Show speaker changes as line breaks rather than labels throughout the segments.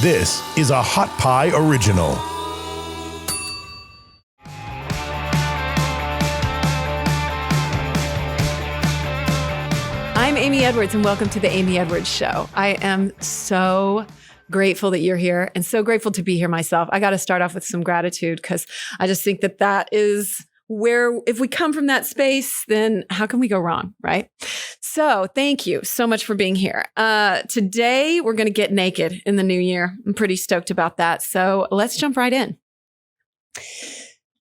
This is a Hot Pie Original.
I'm Amy Edwards, and welcome to the Amy Edwards Show. I am so grateful that you're here and so grateful to be here myself. I got to start off with some gratitude because I just think that that is where, if we come from that space, then how can we go wrong, right? So thank you so much for being here. Today, we're going to get naked in the new year. I'm pretty stoked about that. So let's jump right in.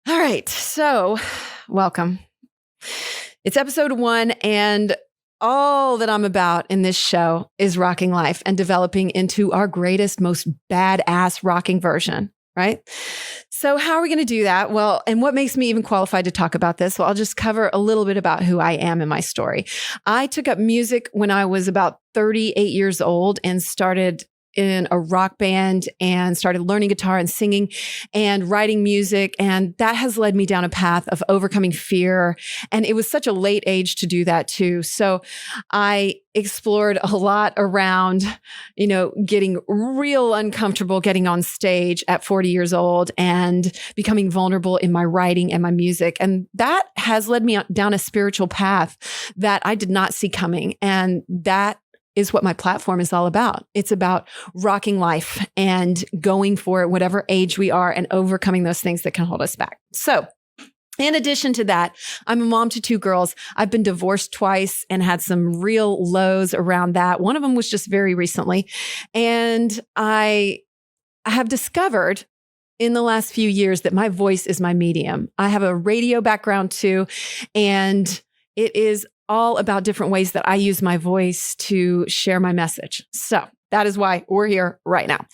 All right. So welcome. It's episode 1, and all that I'm about in this show is rocking life and developing into our greatest, most badass rocking version, right? So how are we going to do that? Well, and what makes me even qualified to talk about this? Well, I'll just cover a little bit about who I am and my story. I took up music when I was about 38 years old and started in a rock band and started learning guitar and singing and writing music. And that has led me down a path of overcoming fear. And it was such a late age to do that too. So I explored a lot around, getting real uncomfortable, getting on stage at 40 years old and becoming vulnerable in my writing and my music. And that has led me down a spiritual path that I did not see coming. And that is what my platform is all about. It's about rocking life and going for it, whatever age we are, and overcoming those things that can hold us back. So in addition to that, I'm a mom to 2 girls. I've been divorced twice and had some real lows around that. One of them was just very recently. And I have discovered in the last few years that my voice is my medium. I have a radio background too, and it is all about different ways that I use my voice to share my message. So that is why we're here right now.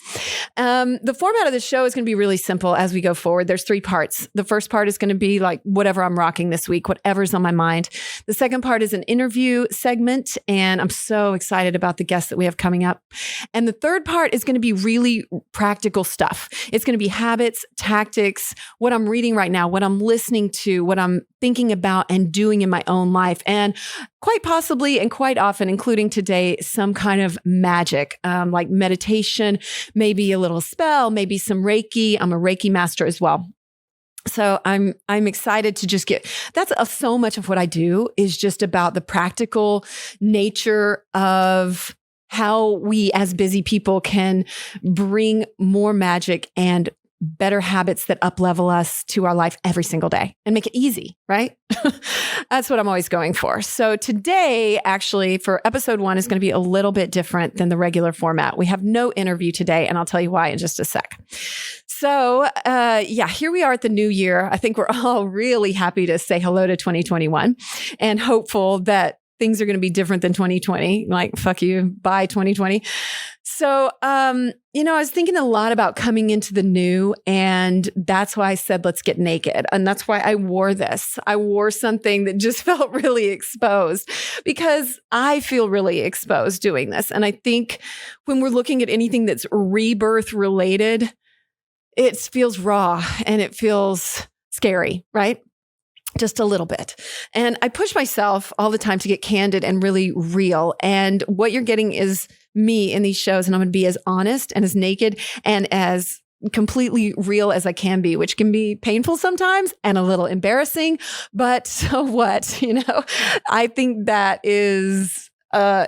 The format of the show is going to be really simple as we go forward. There's 3 parts. The first part is going to be like whatever I'm rocking this week, whatever's on my mind. The second part is an interview segment, and I'm so excited about the guests that we have coming up. And the third part is going to be really practical stuff. It's going to be habits, tactics, what I'm reading right now, what I'm listening to, what I'm thinking about and doing in my own life. And quite possibly and quite often, including today, some kind of magic, like meditation, maybe a little spell, maybe some Reiki. I'm a Reiki master as well. So I'm excited to just that's so much of what I do is just about the practical nature of how we as busy people can bring more magic and better habits that up-level us to our life every single day and make it easy, right? That's what I'm always going for. So today, actually, for episode 1 is going to be a little bit different than the regular format. We have no interview today, and I'll tell you why in just a sec. So here we are at the new year. I think we're all really happy to say hello to 2021 and hopeful that things are going to be different than 2020. Like, fuck you, bye 2020. So, I was thinking a lot about coming into the new, and that's why I said, let's get naked. And that's why I wore this. I wore something that just felt really exposed because I feel really exposed doing this. And I think when we're looking at anything that's rebirth related, it feels raw and it feels scary, right? Just a little bit. And I push myself all the time to get candid and really real. And what you're getting is me in these shows. And I'm going to be as honest and as naked and as completely real as I can be, which can be painful sometimes and a little embarrassing. But so what? I think that is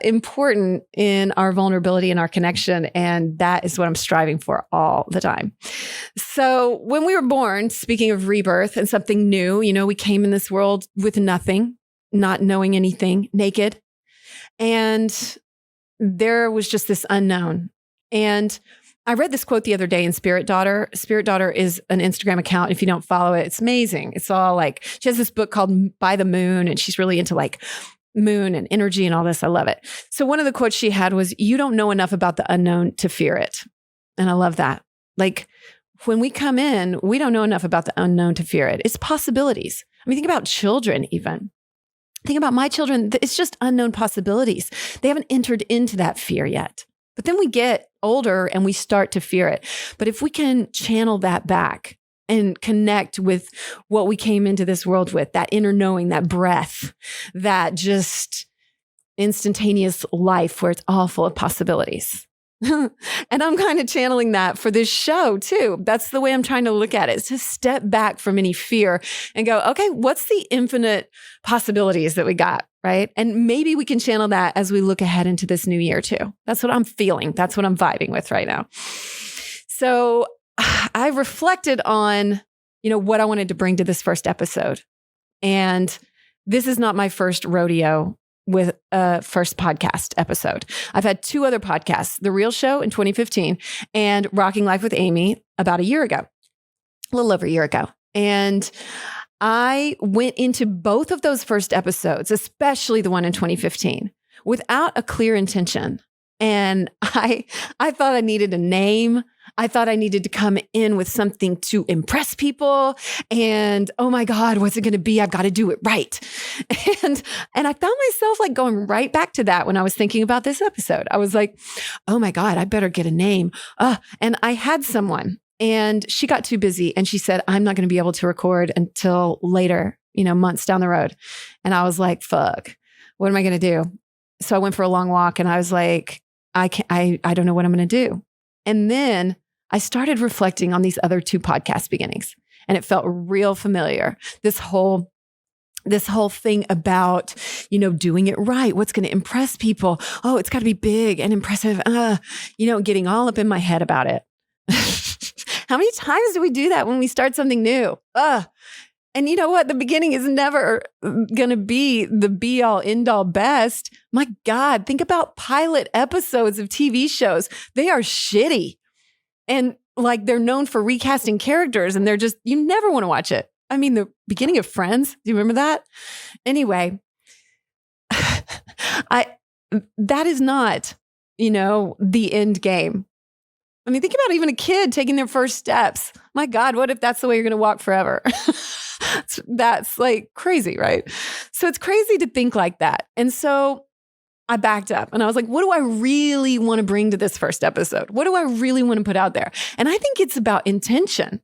important in our vulnerability and our connection. And that is what I'm striving for all the time. So when we were born, speaking of rebirth and something new, we came in this world with nothing, not knowing anything, naked. And there was just this unknown. And I read this quote the other day in Spirit Daughter. Spirit Daughter is an Instagram account. If you don't follow it, it's amazing. It's all like, she has this book called By the Moon, and she's really into like moon and energy and all this. I love it. So one of the quotes she had was, you don't know enough about the unknown to fear it. And I love that. Like when we come in, we don't know enough about the unknown to fear it. It's possibilities. I mean, think about children even. Think about my children. It's just unknown possibilities. They haven't entered into that fear yet. But then we get older and we start to fear it. But if we can channel that back and connect with what we came into this world with, that inner knowing, that breath, that just instantaneous life where it's all full of possibilities. And I'm kind of channeling that for this show too. That's the way I'm trying to look at it, is to step back from any fear and go, okay, what's the infinite possibilities that we got, right? And maybe we can channel that as we look ahead into this new year too. That's what I'm feeling. That's what I'm vibing with right now. So I reflected on, what I wanted to bring to this first episode. And this is not my first rodeo with a first podcast episode. I've had 2 other podcasts, The Real Show in 2015 and Rocking Life with Amy about a year ago, a little over a year ago. And I went into both of those first episodes, especially the one in 2015, without a clear intention. And I thought I needed a name. I thought I needed to come in with something to impress people. And oh my God, what's it going to be? I've got to do it right. And I found myself like going right back to that when I was thinking about this episode. I was like, oh my God, I better get a name. And I had someone and she got too busy and she said, I'm not going to be able to record until later, months down the road. And I was like, fuck, what am I going to do? So I went for a long walk and I was like, I don't know what I'm going to do. And then I started reflecting on these other 2 podcast beginnings and it felt real familiar. This whole thing about, doing it right. What's going to impress people? Oh, it's got to be big and impressive. Getting all up in my head about it. How many times do we do that when we start something new? And you know what? The beginning is never going to be the be all end all best. My God, think about pilot episodes of TV shows. They are shitty. And like they're known for recasting characters and you never want to watch it. I mean, the beginning of Friends, do you remember that? Anyway, that is not, the end game. I mean, think about even a kid taking their first steps. My God, what if that's the way you're going to walk forever? That's like crazy, right? So it's crazy to think like that. And so I backed up and I was like, what do I really want to bring to this first episode? What do I really want to put out there? And I think it's about intention.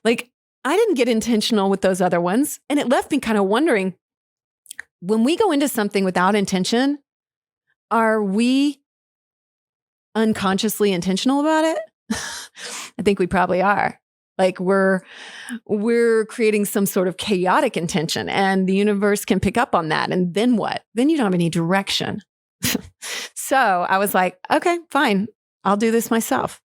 Like I didn't get intentional with those other ones. And it left me kind of wondering, when we go into something without intention, are we unconsciously intentional about it? I think we probably are. Like we're creating some sort of chaotic intention and the universe can pick up on that. And then what? Then you don't have any direction. So I was like, okay, fine. I'll do this myself.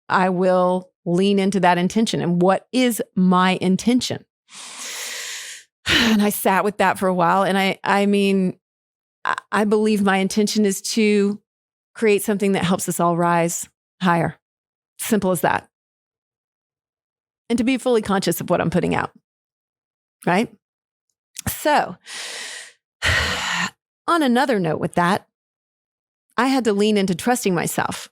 I will lean into that intention. And what is my intention? And I sat with that for a while. And I believe my intention is to create something that helps us all rise higher. Simple as that. And to be fully conscious of what I'm putting out, right? So, on another note with that, I had to lean into trusting myself.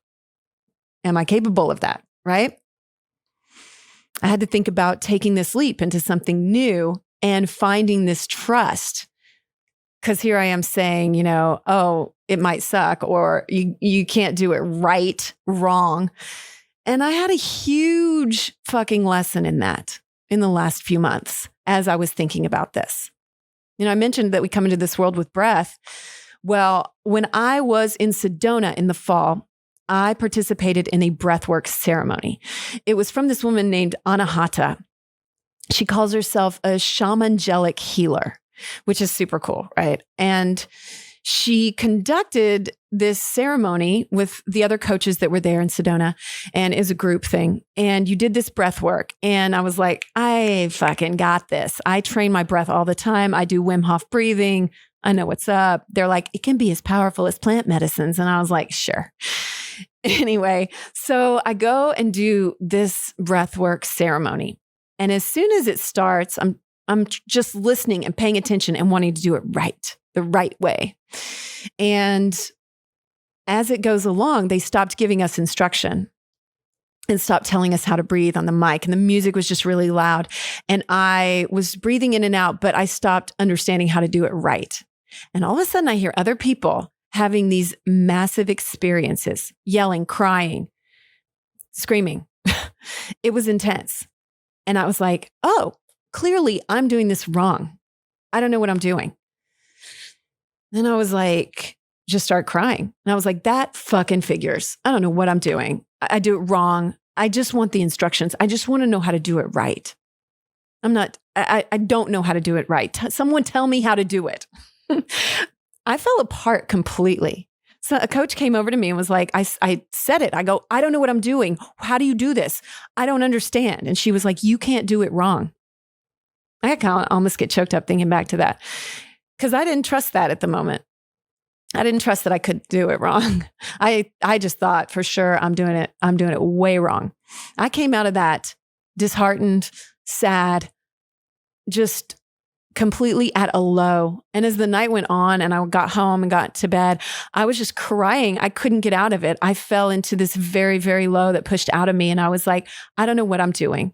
Am I capable of that, right? I had to think about taking this leap into something new and finding this trust. Because here I am saying, oh, it might suck or you can't do it right, wrong. And I had a huge fucking lesson in that in the last few months as I was thinking about this. I mentioned that we come into this world with breath. Well, when I was in Sedona in the fall, I participated in a breathwork ceremony. It was from this woman named Anahata. She calls herself a shamangelic healer, which is super cool, right? And she conducted this ceremony with the other coaches that were there in Sedona, and is a group thing. And you did this breath work. And I was like, I fucking got this. I train my breath all the time. I do Wim Hof breathing. I know what's up. They're like, it can be as powerful as plant medicines. And I was like, sure. Anyway, so I go and do this breath work ceremony. And as soon as it starts, I'm just listening and paying attention and wanting to do it right, the right way. And as it goes along, they stopped giving us instruction and stopped telling us how to breathe on the mic. And the music was just really loud. And I was breathing in and out, but I stopped understanding how to do it right. And all of a sudden I hear other people having these massive experiences, yelling, crying, screaming. It was intense. And I was like, oh, clearly I'm doing this wrong. I don't know what I'm doing. Then I was like, just start crying. And I was like, that fucking figures. I don't know what I'm doing. I do it wrong. I just want the instructions. I just want to know how to do it right. I don't know how to do it right. Someone tell me how to do it. I fell apart completely. So a coach came over to me and was like, I said it. I go, I don't know what I'm doing. How do you do this? I don't understand. And she was like, you can't do it wrong. I kind of almost get choked up thinking back to that because I didn't trust that at the moment. I didn't trust that I could do it wrong. I just thought for sure I'm doing it way wrong. I came out of that disheartened, sad, just completely at a low. And as the night went on and I got home and got to bed, I was just crying. I couldn't get out of it. I fell into this very, very low that pushed out of me. And I was like, I don't know what I'm doing.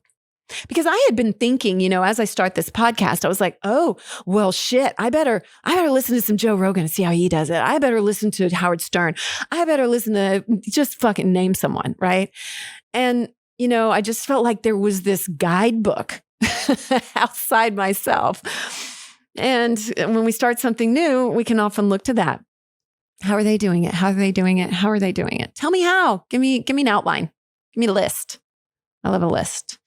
Because I had been thinking, as I start this podcast, I was like, oh, well, shit, I better listen to some Joe Rogan and see how he does it. I better listen to Howard Stern. I better listen to just fucking name someone, right? And, I just felt like there was this guidebook outside myself. And when we start something new, we can often look to that. How are they doing it? How are they doing it? How are they doing it? Tell me how. Give me an outline. Give me a list. I love a list.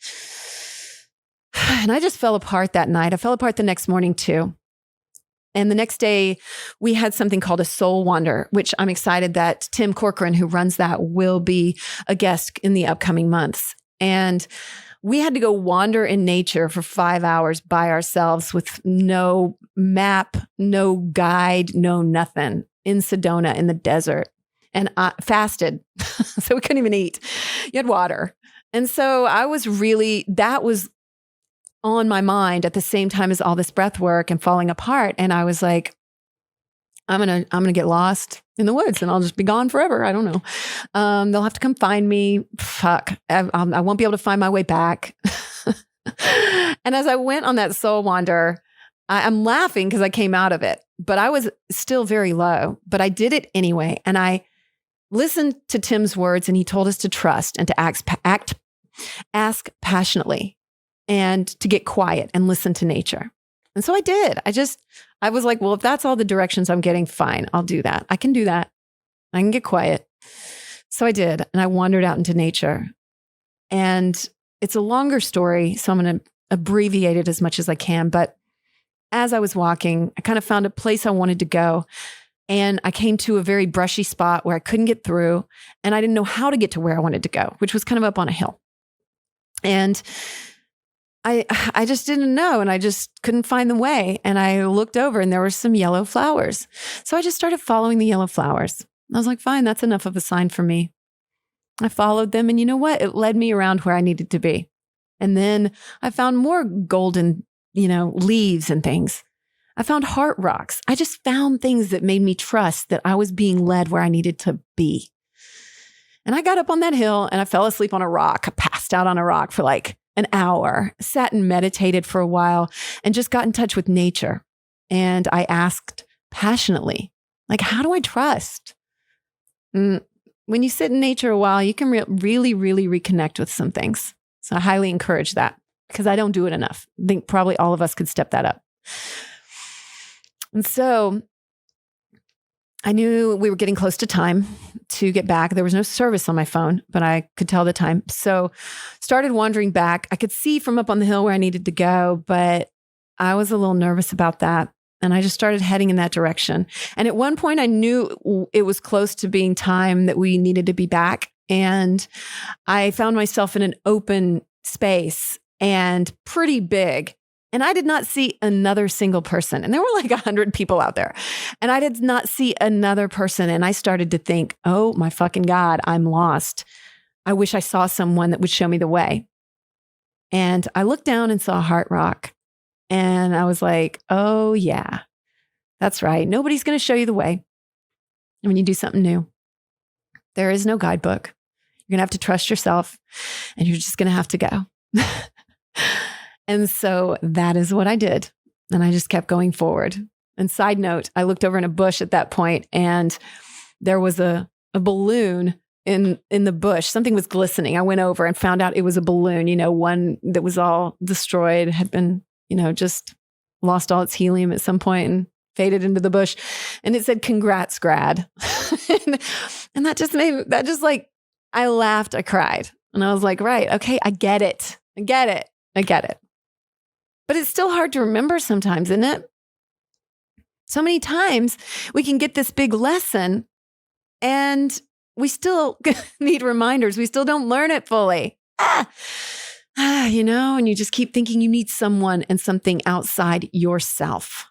And I just fell apart that night. I fell apart the next morning too. And the next day we had something called a soul wander, which I'm excited that Tim Corcoran, who runs that, will be a guest in the upcoming months. And we had to go wander in nature for 5 hours by ourselves with no map, no guide, no nothing in Sedona in the desert. And I fasted, so we couldn't even eat. You had water. And so that was on my mind at the same time as all this breath work and falling apart. And I was like, I'm going to get lost in the woods and I'll just be gone forever. I don't know. They'll have to come find me. Fuck. I won't be able to find my way back. And as I went on that soul wander, I'm laughing because I came out of it, but I was still very low, but I did it anyway. And I listened to Tim's words and he told us to trust and to ask passionately and to get quiet and listen to nature. And so I did. I was like, well, if that's all the directions I'm getting, fine, I'll do that. I can do that. I can get quiet. So I did. And I wandered out into nature. And it's a longer story, so I'm going to abbreviate it as much as I can. But as I was walking, I kind of found a place I wanted to go. And I came to a very brushy spot where I couldn't get through. And I didn't know how to get to where I wanted to go, which was kind of up on a hill. And I just didn't know, and I just couldn't find the way. And I looked over and there were some yellow flowers. So I just started following the yellow flowers. I was like, fine, that's enough of a sign for me. I followed them, and you know what? It led me around where I needed to be. And then I found more golden, leaves and things. I found heart rocks. I just found things that made me trust that I was being led where I needed to be. And I got up on that hill and I fell asleep on a rock. I passed out on a rock for like an hour, sat and meditated for a while, and just got in touch with nature. And I asked passionately, like, how do I trust? When you sit in nature a while, you can really, really reconnect with some things. So I highly encourage that because I don't do it enough. I think probably all of us could step that up. And so I knew we were getting close to time to get back. There was no service on my phone, but I could tell the time. So started wandering back. I could see from up on the hill where I needed to go, but I was a little nervous about that. And I just started heading in that direction. And at one point I knew it was close to being time that we needed to be back. And I found myself in an open space and pretty big. And I did not see another single person. And there were like 100 people out there. And I did not see another person. And I started to think, oh my fucking God, I'm lost. I wish I saw someone that would show me the way. And I looked down and saw a heart rock. And I was like, oh yeah, that's right. Nobody's going to show you the way when you do something new. There is no guidebook. You're going to have to trust yourself and you're just going to have to go. And so that is what I did. And I just kept going forward. And side note, I looked over in a bush at that point and there was a balloon in the bush. Something was glistening. I went over and found out it was a balloon, one that was all destroyed, had been, just lost all its helium at some point and faded into the bush, and it said, "Congrats, grad." and I laughed, I cried. And I was like, right, okay, I get it. But it's still hard to remember sometimes, isn't it? So many times we can get this big lesson and we still need reminders. We still don't learn it fully. And you just keep thinking you need someone and something outside yourself.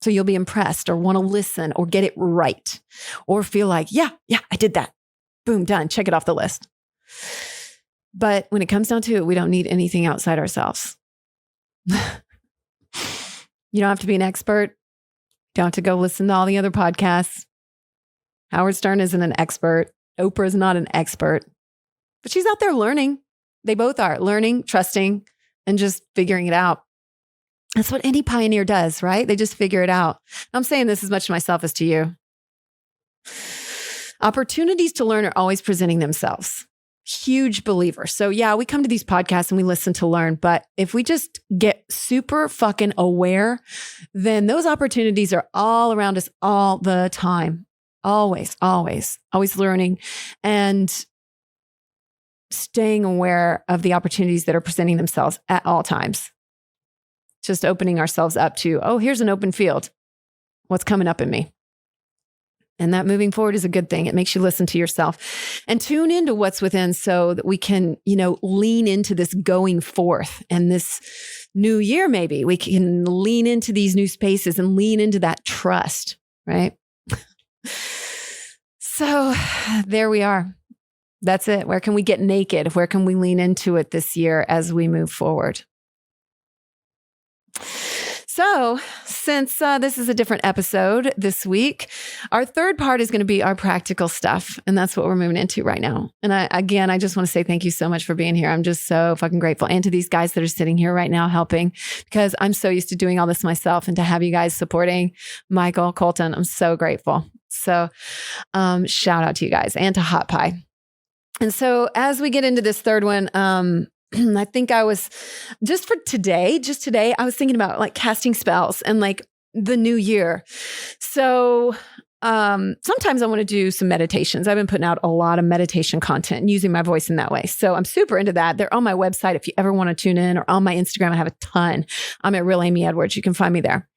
So you'll be impressed or want to listen or get it right or feel like, yeah, I did that. Boom, done. Check it off the list. But when it comes down to it, we don't need anything outside ourselves. You don't have to be an expert. You don't have to go listen to all the other podcasts. Howard Stern isn't an expert. Oprah is not an expert. But she's out there learning. They both are learning, trusting, and just figuring it out. That's what any pioneer does, right? They just figure it out. I'm saying this as much to myself as to you. Opportunities to learn are always presenting themselves. Huge believer. So yeah, we come to these podcasts and we listen to learn, but if we just get super fucking aware, then those opportunities are all around us all the time. Always learning and staying aware of the opportunities that are presenting themselves at all times. Just opening ourselves up to, oh, here's an open field. What's coming up in me? And that moving forward is a good thing. It makes you listen to yourself and tune into what's within so that we can, lean into this going forth and this new year. Maybe we can lean into these new spaces and lean into that trust, right? So there we are. That's it. Where can we get naked? Where can we lean into it this year as we move forward? So since this is a different episode this week, our third part is going to be our practical stuff. And that's what we're moving into right now. And I just want to say thank you so much for being here. I'm just so fucking grateful. And to these guys that are sitting here right now helping, because I'm so used to doing all this myself, and to have you guys supporting Michael Colton, I'm so grateful. So shout out to you guys and to Hot Pie. And so as we get into this third one, I think I was just today, I was thinking about like casting spells and like the new year. So sometimes I want to do some meditations. I've been putting out a lot of meditation content and using my voice in that way. So I'm super into that. They're on my website if you ever want to tune in, or on my Instagram. I have a ton. I'm at Real Amy Edwards. You can find me there.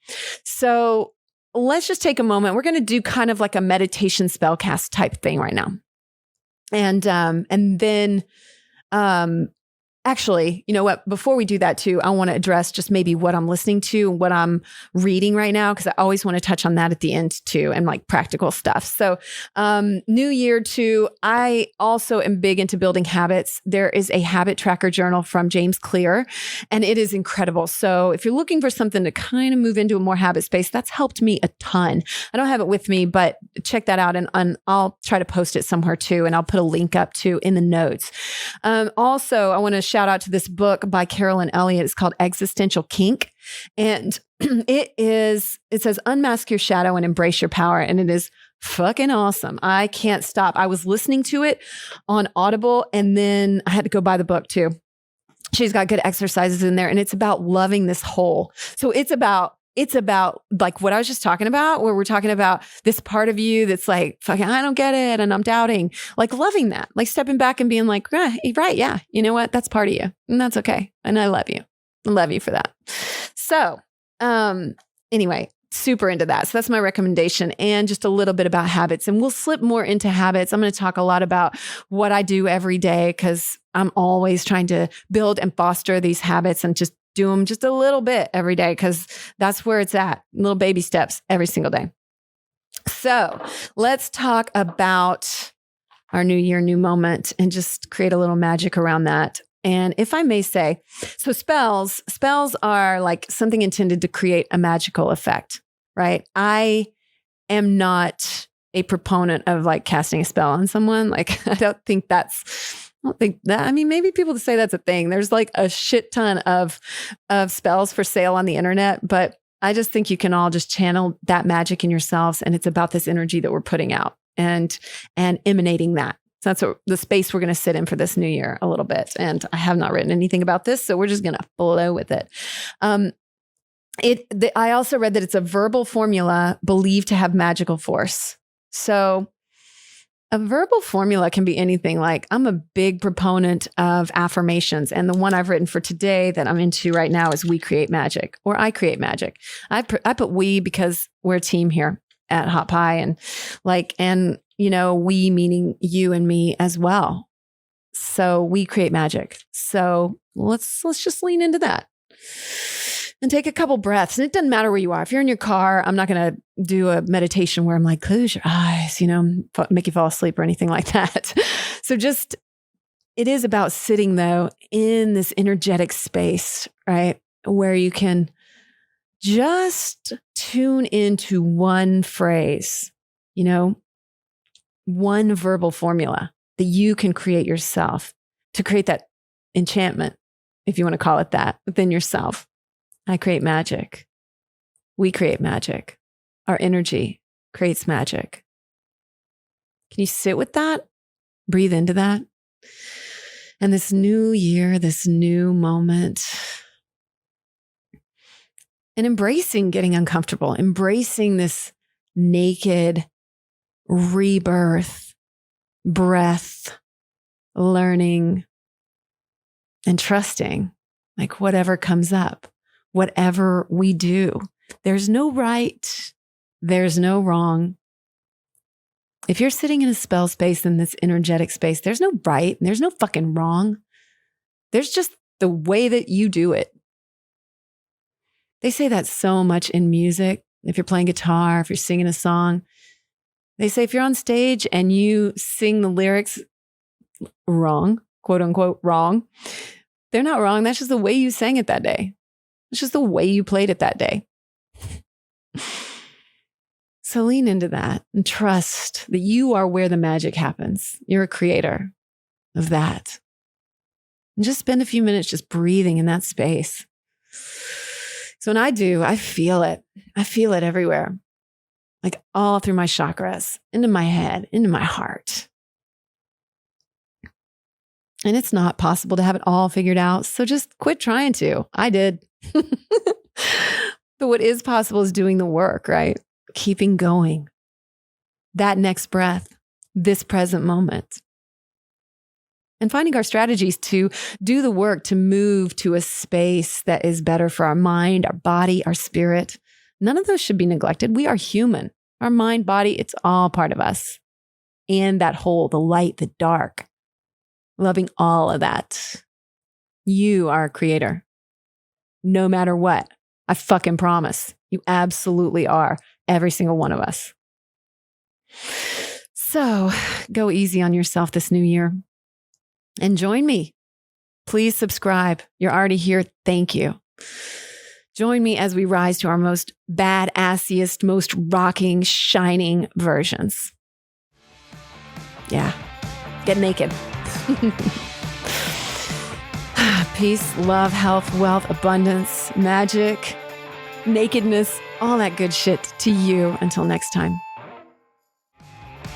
So let's just take a moment. We're going to do kind of like a meditation spellcast type thing right now. And then actually, you know what? Before we do that too, I want to address just maybe what I'm listening to, what I'm reading right now, because I always want to touch on that at the end too, and like practical stuff. So new year too, I also am big into building habits. There is a habit tracker journal from James Clear, and it is incredible. So if you're looking for something to kind of move into a more habit space, that's helped me a ton. I don't have it with me, but check that out, and I'll try to post it somewhere too, and I'll put a link up too in the notes. Also, I want to shout out to this book by Carolyn Elliott. It's called Existential Kink. And it says, unmask your shadow and embrace your power. And it is fucking awesome. I can't stop. I was listening to it on Audible, and then I had to go buy the book too. She's got good exercises in there, and it's about loving this whole. So it's about like what I was just talking about, where we're talking about this part of you that's like, fucking, I don't get it. And I'm doubting, like loving that, like stepping back and being like, right. Yeah. You know what? That's part of you, and that's okay. And I love you. I love you for that. So, anyway, super into that. So that's my recommendation, and just a little bit about habits, and we'll slip more into habits. I'm going to talk a lot about what I do every day, because I'm always trying to build and foster these habits and just do them just a little bit every day, because that's where it's at. Little baby steps every single day. So let's talk about our new year, new moment, and just create a little magic around that. And if I may say, so spells are like something intended to create a magical effect, right? I am not a proponent of like casting a spell on someone. Like, I don't think that, I mean, maybe people say that's a thing. There's like a shit ton of spells for sale on the internet, but I just think you can all just channel that magic in yourselves. And it's about this energy that we're putting out and emanating that. So that's what the space we're going to sit in for this new year a little bit. And I have not written anything about this, so we're just going to flow with it. I also read that it's a verbal formula believed to have magical force. So a verbal formula can be anything. Like, I'm a big proponent of affirmations. And the one I've written for today that I'm into right now is we create magic, or I create magic. I put we because we're a team here at Hot Pie, and we meaning you and me as well. So we create magic. So let's just lean into that and take a couple breaths. And it doesn't matter where you are. If you're in your car, I'm not going to do a meditation where I'm like, close your eyes, make you fall asleep or anything like that. So it is about sitting though in this energetic space, right? Where you can just tune into one phrase, one verbal formula that you can create yourself to create that enchantment, if you want to call it that, within yourself. I create magic. We create magic. Our energy creates magic. Can you sit with that? Breathe into that. And this new year, this new moment, and embracing getting uncomfortable, embracing this naked rebirth, breath, learning, and trusting, like whatever comes up. Whatever we do, there's no right, there's no wrong. If you're sitting in a spell space, in this energetic space, there's no right and there's no fucking wrong. There's just the way that you do it. They say that so much in music. If you're playing guitar, if you're singing a song, they say if you're on stage and you sing the lyrics wrong, quote unquote wrong, they're not wrong. That's just the way you sang it that day. It's just the way you played it that day. So lean into that and trust that you are where the magic happens. You're a creator of that. And just spend a few minutes just breathing in that space. So when I do, I feel it. I feel it everywhere. Like all through my chakras, into my head, into my heart. And it's not possible to have it all figured out. So just quit trying to. I did. But what is possible is doing the work, right? Keeping going. That next breath, this present moment. And finding our strategies to do the work to move to a space that is better for our mind, our body, our spirit. None of those should be neglected. We are human. Our mind, body, it's all part of us. And that whole, the light, the dark. Loving all of that. You are a creator. No matter what. I fucking promise. You absolutely are. Every single one of us. So go easy on yourself this new year. And join me. Please subscribe. You're already here. Thank you. Join me as we rise to our most badassiest, most rocking, shining versions. Yeah. Get naked. Peace, love, health, wealth, abundance, magic, nakedness, all that good shit to you. Until next time.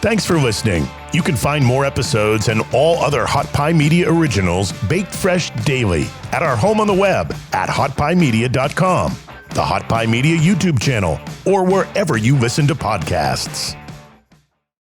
Thanks for listening. You can find more episodes and all other Hot Pie Media originals baked fresh daily at our home on the web at hotpiemedia.com, the Hot Pie Media YouTube channel, or wherever you listen to podcasts.